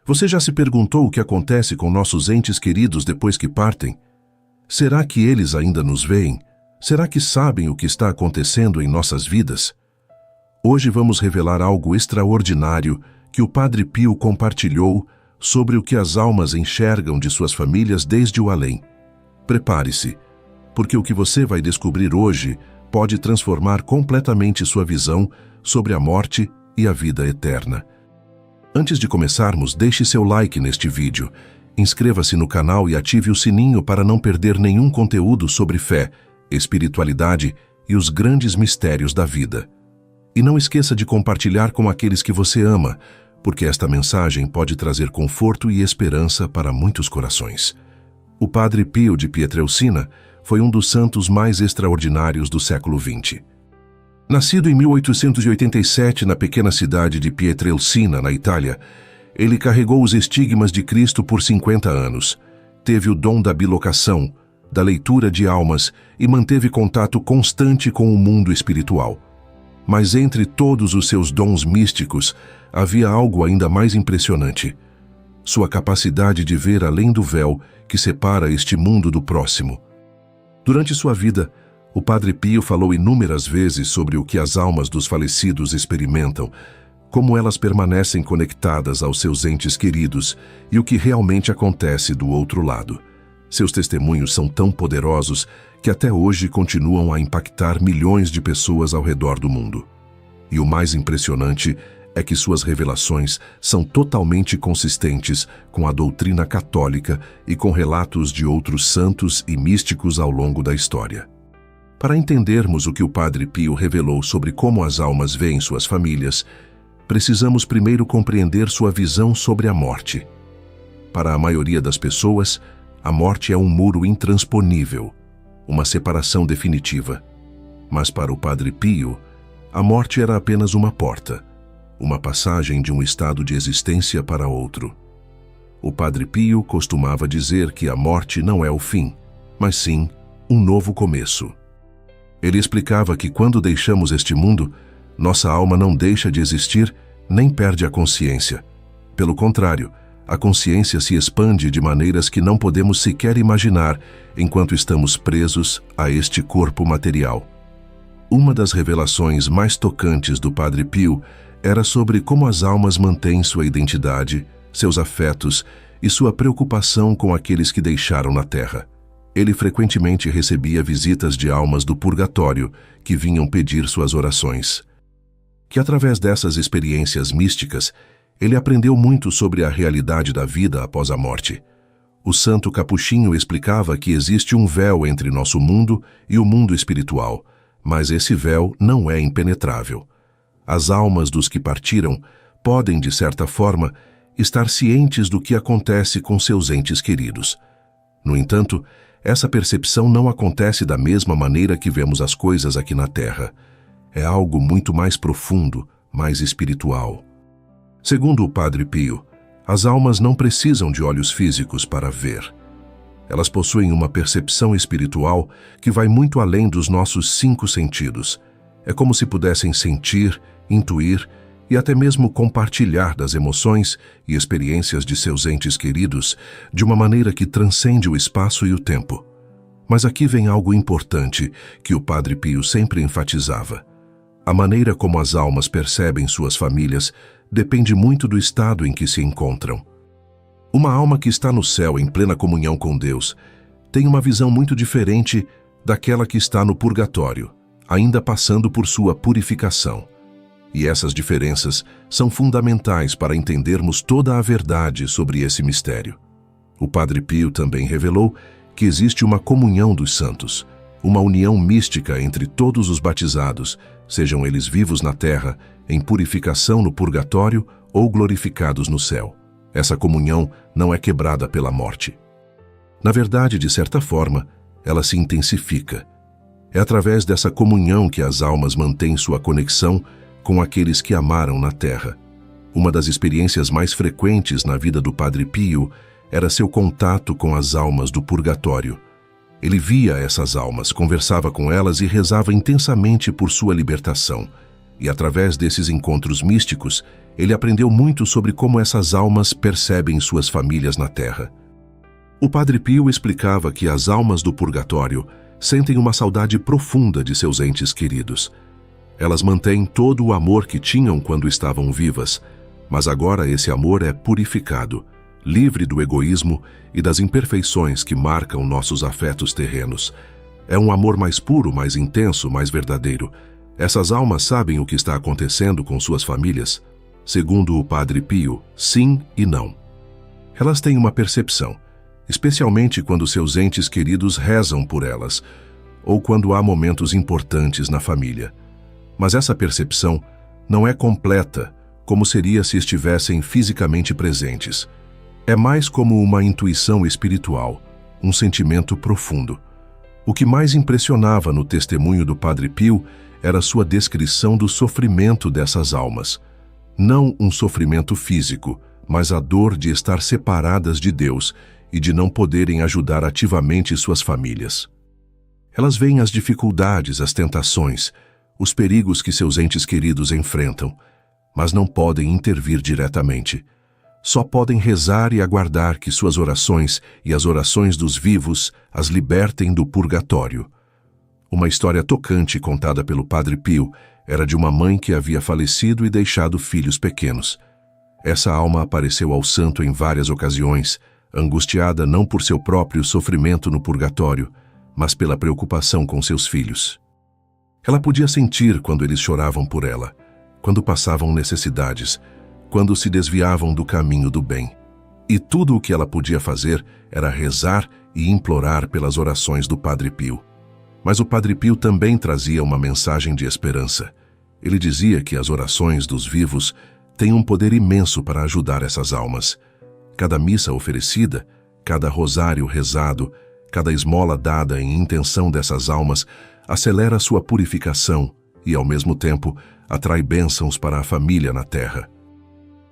Você já se perguntou o que acontece com nossos entes queridos depois que partem? Será que eles ainda nos veem? Será que sabem o que está acontecendo em nossas vidas? Hoje vamos revelar algo extraordinário que o Padre Pio compartilhou sobre o que as almas enxergam de suas famílias desde o além. Prepare-se, porque o que você vai descobrir hoje pode transformar completamente sua visão sobre a morte e a vida eterna. Antes de começarmos, deixe seu like neste vídeo, inscreva-se no canal e ative o sininho para não perder nenhum conteúdo sobre fé, espiritualidade e os grandes mistérios da vida. E não esqueça de compartilhar com aqueles que você ama, porque esta mensagem pode trazer conforto e esperança para muitos corações. O Padre Pio de Pietrelcina foi um dos santos mais extraordinários do século XX. Nascido em 1887 na pequena cidade de Pietrelcina, na Itália, ele carregou os estigmas de Cristo por 50 anos, teve o dom da bilocação, da leitura de almas e manteve contato constante com o mundo espiritual. Mas entre todos os seus dons místicos, havia algo ainda mais impressionante: sua capacidade de ver além do véu que separa este mundo do próximo. Durante sua vida, o Padre Pio falou inúmeras vezes sobre o que as almas dos falecidos experimentam, como elas permanecem conectadas aos seus entes queridos e o que realmente acontece do outro lado. Seus testemunhos são tão poderosos que até hoje continuam a impactar milhões de pessoas ao redor do mundo. E o mais impressionante é que suas revelações são totalmente consistentes com a doutrina católica e com relatos de outros santos e místicos ao longo da história. Para entendermos o que o Padre Pio revelou sobre como as almas veem suas famílias, precisamos primeiro compreender sua visão sobre a morte. Para a maioria das pessoas, a morte é um muro intransponível, uma separação definitiva. Mas para o Padre Pio, a morte era apenas uma porta, uma passagem de um estado de existência para outro. O Padre Pio costumava dizer que a morte não é o fim, mas sim um novo começo. Ele explicava que quando deixamos este mundo, nossa alma não deixa de existir nem perde a consciência. Pelo contrário, a consciência se expande de maneiras que não podemos sequer imaginar enquanto estamos presos a este corpo material. Uma das revelações mais tocantes do Padre Pio era sobre como as almas mantêm sua identidade, seus afetos e sua preocupação com aqueles que deixaram na Terra. Ele frequentemente recebia visitas de almas do purgatório que vinham pedir suas orações. Que através dessas experiências místicas, ele aprendeu muito sobre a realidade da vida após a morte. O santo capuchinho explicava que existe um véu entre nosso mundo e o mundo espiritual, mas esse véu não é impenetrável. As almas dos que partiram podem, de certa forma, estar cientes do que acontece com seus entes queridos. No entanto, essa percepção não acontece da mesma maneira que vemos as coisas aqui na Terra. É algo muito mais profundo, mais espiritual. Segundo o Padre Pio, as almas não precisam de olhos físicos para ver. Elas possuem uma percepção espiritual que vai muito além dos nossos 5 sentidos. É como se pudessem sentir, intuir e até mesmo compartilhar das emoções e experiências de seus entes queridos de uma maneira que transcende o espaço e o tempo. Mas aqui vem algo importante que o Padre Pio sempre enfatizava. A maneira como as almas percebem suas famílias depende muito do estado em que se encontram. Uma alma que está no céu em plena comunhão com Deus tem uma visão muito diferente daquela que está no purgatório, ainda passando por sua purificação. E essas diferenças são fundamentais para entendermos toda a verdade sobre esse mistério. O Padre Pio também revelou que existe uma comunhão dos santos, uma união mística entre todos os batizados, sejam eles vivos na terra, em purificação no purgatório ou glorificados no céu. Essa comunhão não é quebrada pela morte. Na verdade, de certa forma, ela se intensifica. É através dessa comunhão que as almas mantêm sua conexão com aqueles que amaram na terra. Uma das experiências mais frequentes na vida do Padre Pio era seu contato com as almas do purgatório. Ele via essas almas, conversava com elas e rezava intensamente por sua libertação. E através desses encontros místicos, ele aprendeu muito sobre como essas almas percebem suas famílias na Terra. O Padre Pio explicava que as almas do purgatório sentem uma saudade profunda de seus entes queridos. Elas mantêm todo o amor que tinham quando estavam vivas, mas agora esse amor é purificado, livre do egoísmo e das imperfeições que marcam nossos afetos terrenos. É um amor mais puro, mais intenso, mais verdadeiro. Essas almas sabem o que está acontecendo com suas famílias? Segundo o Padre Pio, sim e não. Elas têm uma percepção, especialmente quando seus entes queridos rezam por elas, ou quando há momentos importantes na família. Mas essa percepção não é completa, como seria se estivessem fisicamente presentes. É mais como uma intuição espiritual, um sentimento profundo. O que mais impressionava no testemunho do Padre Pio era sua descrição do sofrimento dessas almas. Não um sofrimento físico, mas a dor de estar separadas de Deus e de não poderem ajudar ativamente suas famílias. Elas veem as dificuldades, as tentações, os perigos que seus entes queridos enfrentam, mas não podem intervir diretamente. Só podem rezar e aguardar que suas orações e as orações dos vivos as libertem do purgatório. Uma história tocante contada pelo Padre Pio era de uma mãe que havia falecido e deixado filhos pequenos. Essa alma apareceu ao santo em várias ocasiões, angustiada não por seu próprio sofrimento no purgatório, mas pela preocupação com seus filhos. Ela podia sentir quando eles choravam por ela, quando passavam necessidades, quando se desviavam do caminho do bem. E tudo o que ela podia fazer era rezar e implorar pelas orações do Padre Pio. Mas o Padre Pio também trazia uma mensagem de esperança. Ele dizia que as orações dos vivos têm um poder imenso para ajudar essas almas. Cada missa oferecida, cada rosário rezado, cada esmola dada em intenção dessas almas acelera sua purificação e, ao mesmo tempo, atrai bênçãos para a família na terra.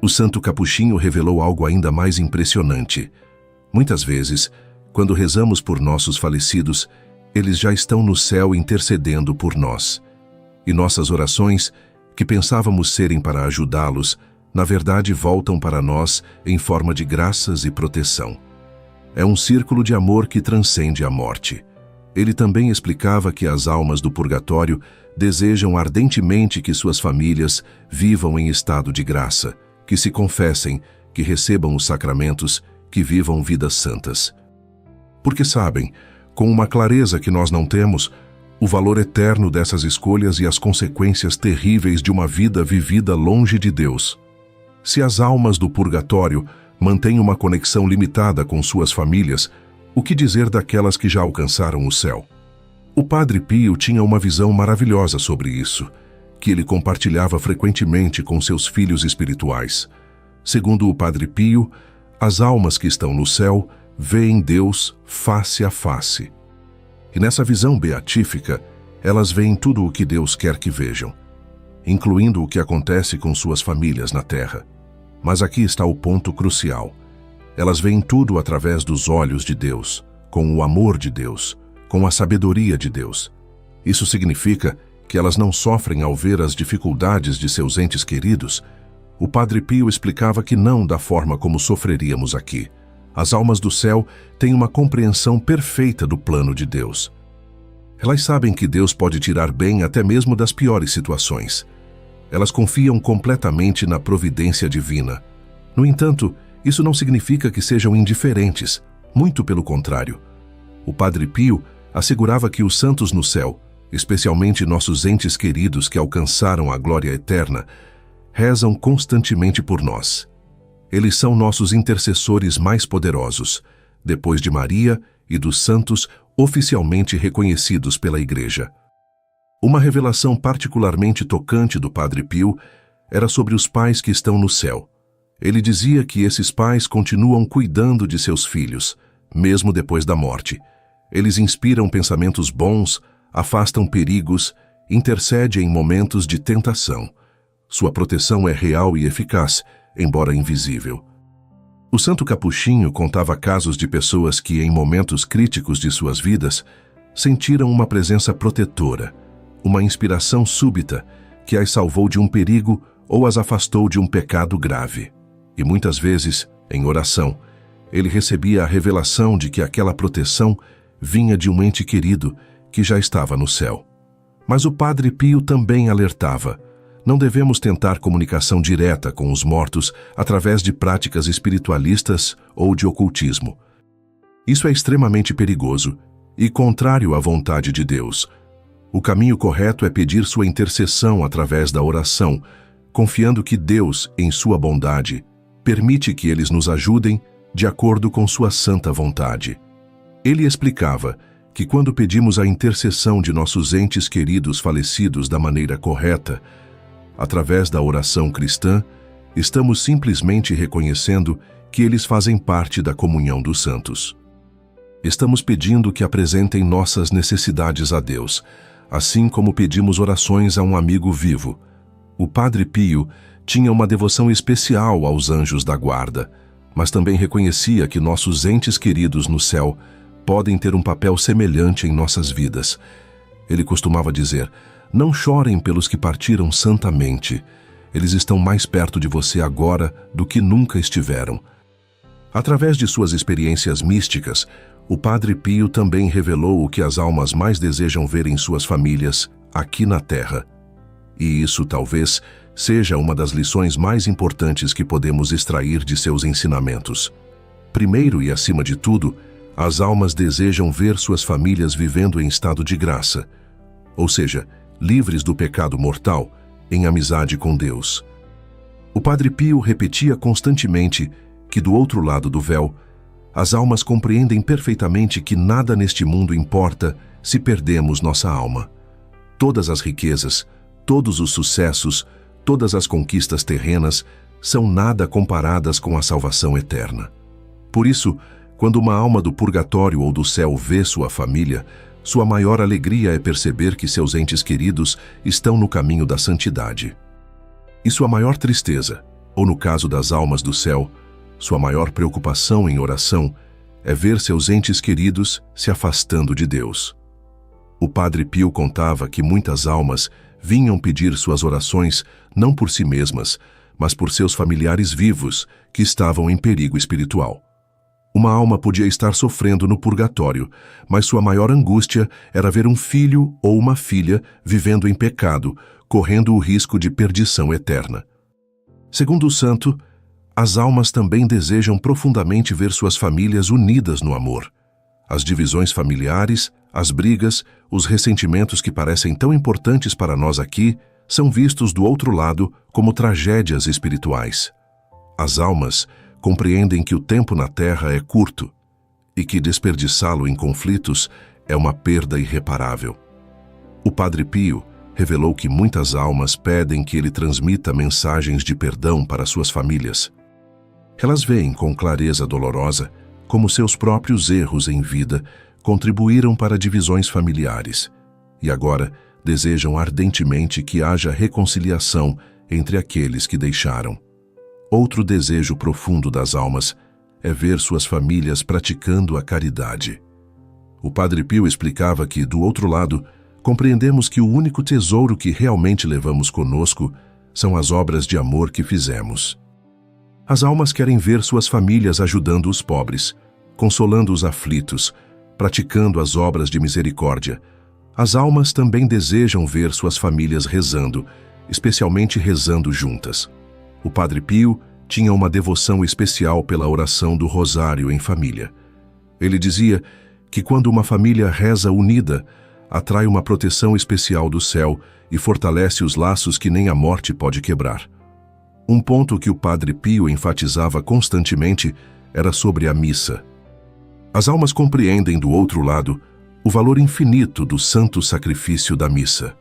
O Santo Capuchinho revelou algo ainda mais impressionante. Muitas vezes, quando rezamos por nossos falecidos, eles já estão no céu intercedendo por nós. E nossas orações, que pensávamos serem para ajudá-los, na verdade voltam para nós em forma de graças e proteção. É um círculo de amor que transcende a morte. Ele também explicava que as almas do purgatório desejam ardentemente que suas famílias vivam em estado de graça, que se confessem, que recebam os sacramentos, que vivam vidas santas. Porque sabem, com uma clareza que nós não temos, o valor eterno dessas escolhas e as consequências terríveis de uma vida vivida longe de Deus. Se as almas do purgatório mantêm uma conexão limitada com suas famílias, o que dizer daquelas que já alcançaram o céu? O Padre Pio tinha uma visão maravilhosa sobre isso, que ele compartilhava frequentemente com seus filhos espirituais. Segundo o Padre Pio, as almas que estão no céu veem Deus face a face. E nessa visão beatífica, elas veem tudo o que Deus quer que vejam, incluindo o que acontece com suas famílias na terra. Mas aqui está o ponto crucial. Elas veem tudo através dos olhos de Deus, com o amor de Deus, com a sabedoria de Deus. Isso significa que elas não sofrem ao ver as dificuldades de seus entes queridos. O Padre Pio explicava que não da forma como sofreríamos aqui. As almas do céu têm uma compreensão perfeita do plano de Deus. Elas sabem que Deus pode tirar bem até mesmo das piores situações. Elas confiam completamente na providência divina. No entanto, isso não significa que sejam indiferentes, muito pelo contrário. O Padre Pio assegurava que os santos no céu, especialmente nossos entes queridos que alcançaram a glória eterna, rezam constantemente por nós. Eles são nossos intercessores mais poderosos, depois de Maria e dos santos oficialmente reconhecidos pela Igreja. Uma revelação particularmente tocante do Padre Pio era sobre os pais que estão no céu. Ele dizia que esses pais continuam cuidando de seus filhos, mesmo depois da morte. Eles inspiram pensamentos bons, afastam perigos, intercedem em momentos de tentação. Sua proteção é real e eficaz, embora invisível. O Santo Capuchinho contava casos de pessoas que, em momentos críticos de suas vidas, sentiram uma presença protetora, uma inspiração súbita que as salvou de um perigo ou as afastou de um pecado grave. E muitas vezes, em oração, ele recebia a revelação de que aquela proteção vinha de um ente querido que já estava no céu. Mas o Padre Pio também alertava: não devemos tentar comunicação direta com os mortos através de práticas espiritualistas ou de ocultismo. Isso é extremamente perigoso e contrário à vontade de Deus. O caminho correto é pedir sua intercessão através da oração, confiando que Deus, em sua bondade, permite que eles nos ajudem de acordo com sua santa vontade. Ele explicava que quando pedimos a intercessão de nossos entes queridos falecidos da maneira correta, através da oração cristã, estamos simplesmente reconhecendo que eles fazem parte da comunhão dos santos. Estamos pedindo que apresentem nossas necessidades a Deus, assim como pedimos orações a um amigo vivo. O Padre Pio tinha uma devoção especial aos anjos da guarda, mas também reconhecia que nossos entes queridos no céu podem ter um papel semelhante em nossas vidas. Ele costumava dizer: não chorem pelos que partiram santamente. Eles estão mais perto de você agora do que nunca estiveram. Através de suas experiências místicas, o Padre Pio também revelou o que as almas mais desejam ver em suas famílias, aqui na Terra. E isso talvez seja uma das lições mais importantes que podemos extrair de seus ensinamentos. Primeiro e acima de tudo, as almas desejam ver suas famílias vivendo em estado de graça, ou seja, livres do pecado mortal, em amizade com Deus. O Padre Pio repetia constantemente que do outro lado do véu, as almas compreendem perfeitamente que nada neste mundo importa se perdemos nossa alma. Todas as riquezas, todos os sucessos, todas as conquistas terrenas são nada comparadas com a salvação eterna. Por isso, quando uma alma do purgatório ou do céu vê sua família, sua maior alegria é perceber que seus entes queridos estão no caminho da santidade. E sua maior tristeza, ou no caso das almas do céu, sua maior preocupação em oração é ver seus entes queridos se afastando de Deus. O Padre Pio contava que muitas almas vinham pedir suas orações não por si mesmas, mas por seus familiares vivos que estavam em perigo espiritual. Uma alma podia estar sofrendo no purgatório, mas sua maior angústia era ver um filho ou uma filha vivendo em pecado, correndo o risco de perdição eterna. Segundo o santo, as almas também desejam profundamente ver suas famílias unidas no amor. As divisões familiares, as brigas, os ressentimentos que parecem tão importantes para nós aqui, são vistos do outro lado como tragédias espirituais. As almas compreendem que o tempo na Terra é curto e que desperdiçá-lo em conflitos é uma perda irreparável. O Padre Pio revelou que muitas almas pedem que ele transmita mensagens de perdão para suas famílias. Elas veem com clareza dolorosa como seus próprios erros em vida contribuíram para divisões familiares e agora desejam ardentemente que haja reconciliação entre aqueles que deixaram. Outro desejo profundo das almas é ver suas famílias praticando a caridade. O Padre Pio explicava que, do outro lado, compreendemos que o único tesouro que realmente levamos conosco são as obras de amor que fizemos. As almas querem ver suas famílias ajudando os pobres, consolando os aflitos, praticando as obras de misericórdia. As almas também desejam ver suas famílias rezando, especialmente rezando juntas. O Padre Pio tinha uma devoção especial pela oração do rosário em família. Ele dizia que quando uma família reza unida, atrai uma proteção especial do céu e fortalece os laços que nem a morte pode quebrar. Um ponto que o Padre Pio enfatizava constantemente era sobre a missa. As almas compreendem do outro lado o valor infinito do santo sacrifício da missa.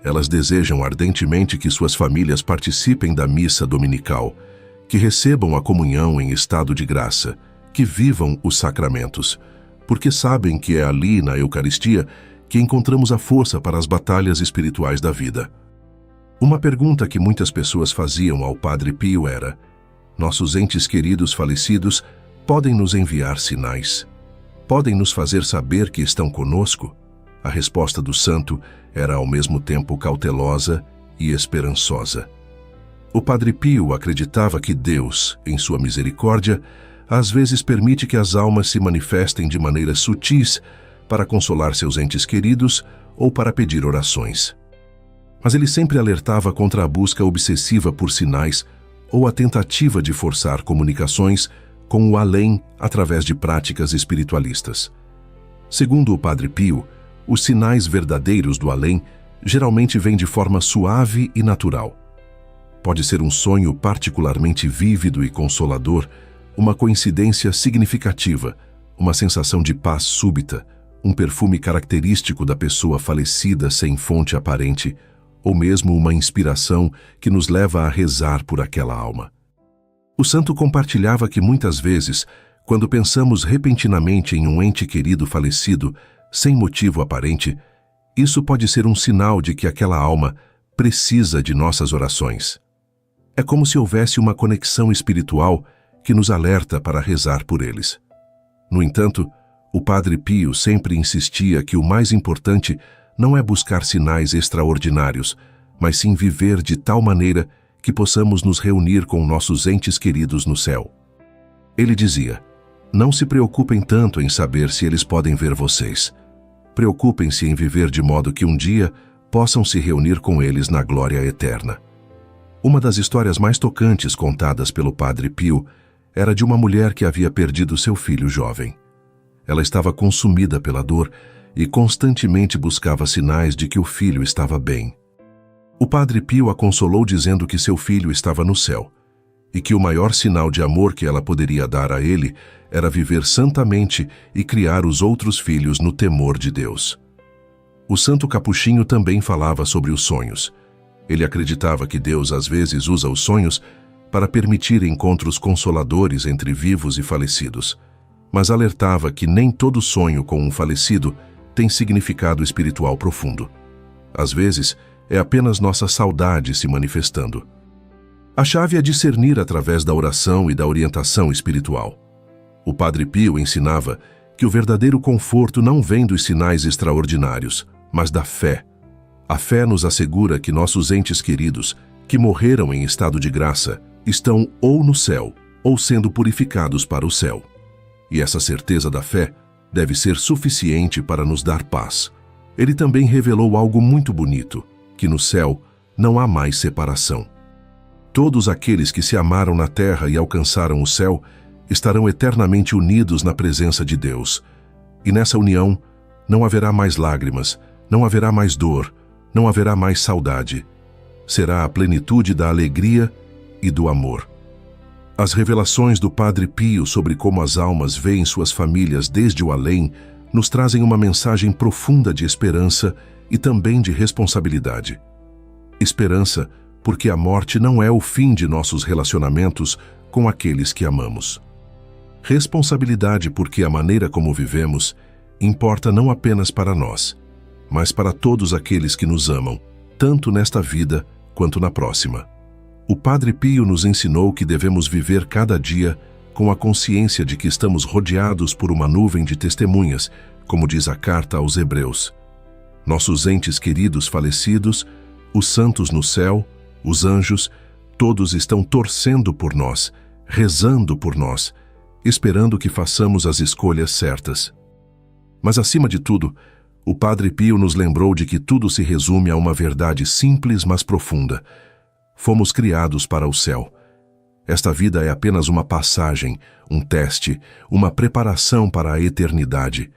Elas desejam ardentemente que suas famílias participem da missa dominical, que recebam a comunhão em estado de graça, que vivam os sacramentos, porque sabem que é ali, na Eucaristia, que encontramos a força para as batalhas espirituais da vida. Uma pergunta que muitas pessoas faziam ao Padre Pio era: nossos entes queridos falecidos podem nos enviar sinais? Podem nos fazer saber que estão conosco? A resposta do santo era ao mesmo tempo cautelosa e esperançosa. O Padre Pio acreditava que Deus, em sua misericórdia, às vezes permite que as almas se manifestem de maneiras sutis para consolar seus entes queridos ou para pedir orações. Mas ele sempre alertava contra a busca obsessiva por sinais ou a tentativa de forçar comunicações com o além através de práticas espiritualistas. Segundo o Padre Pio, os sinais verdadeiros do além geralmente vêm de forma suave e natural. Pode ser um sonho particularmente vívido e consolador, uma coincidência significativa, uma sensação de paz súbita, um perfume característico da pessoa falecida sem fonte aparente, ou mesmo uma inspiração que nos leva a rezar por aquela alma. O santo compartilhava que muitas vezes, quando pensamos repentinamente em um ente querido falecido, sem motivo aparente, isso pode ser um sinal de que aquela alma precisa de nossas orações. É como se houvesse uma conexão espiritual que nos alerta para rezar por eles. No entanto, o Padre Pio sempre insistia que o mais importante não é buscar sinais extraordinários, mas sim viver de tal maneira que possamos nos reunir com nossos entes queridos no céu. Ele dizia: não se preocupem tanto em saber se eles podem ver vocês. Preocupem-se em viver de modo que um dia possam se reunir com eles na glória eterna. Uma das histórias mais tocantes contadas pelo Padre Pio era de uma mulher que havia perdido seu filho jovem. Ela estava consumida pela dor e constantemente buscava sinais de que o filho estava bem. O Padre Pio a consolou dizendo que seu filho estava no céu e que o maior sinal de amor que ela poderia dar a ele era viver santamente e criar os outros filhos no temor de Deus. O santo capuchinho também falava sobre os sonhos. Ele acreditava que Deus às vezes usa os sonhos para permitir encontros consoladores entre vivos e falecidos, mas alertava que nem todo sonho com um falecido tem significado espiritual profundo. Às vezes, é apenas nossa saudade se manifestando. A chave é discernir através da oração e da orientação espiritual. O Padre Pio ensinava que o verdadeiro conforto não vem dos sinais extraordinários, mas da fé. A fé nos assegura que nossos entes queridos, que morreram em estado de graça, estão ou no céu, ou sendo purificados para o céu. E essa certeza da fé deve ser suficiente para nos dar paz. Ele também revelou algo muito bonito, que no céu não há mais separação. Todos aqueles que se amaram na terra e alcançaram o céu estarão eternamente unidos na presença de Deus. E nessa união não haverá mais lágrimas, não haverá mais dor, não haverá mais saudade. Será a plenitude da alegria e do amor. As revelações do Padre Pio sobre como as almas veem suas famílias desde o além nos trazem uma mensagem profunda de esperança e também de responsabilidade. Esperança, porque a morte não é o fim de nossos relacionamentos com aqueles que amamos. Responsabilidade, porque a maneira como vivemos importa não apenas para nós, mas para todos aqueles que nos amam, tanto nesta vida quanto na próxima. O Padre Pio nos ensinou que devemos viver cada dia com a consciência de que estamos rodeados por uma nuvem de testemunhas, como diz a carta aos Hebreus. Nossos entes queridos falecidos, os santos no céu, os anjos, todos estão torcendo por nós, rezando por nós, esperando que façamos as escolhas certas. Mas, acima de tudo, o Padre Pio nos lembrou de que tudo se resume a uma verdade simples, mas profunda. Fomos criados para o céu. Esta vida é apenas uma passagem, um teste, uma preparação para a eternidade.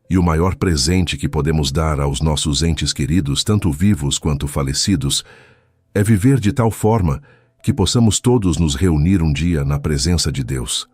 E o maior presente que podemos dar aos nossos entes queridos, tanto vivos quanto falecidos, é viver de tal forma que possamos todos nos reunir um dia na presença de Deus.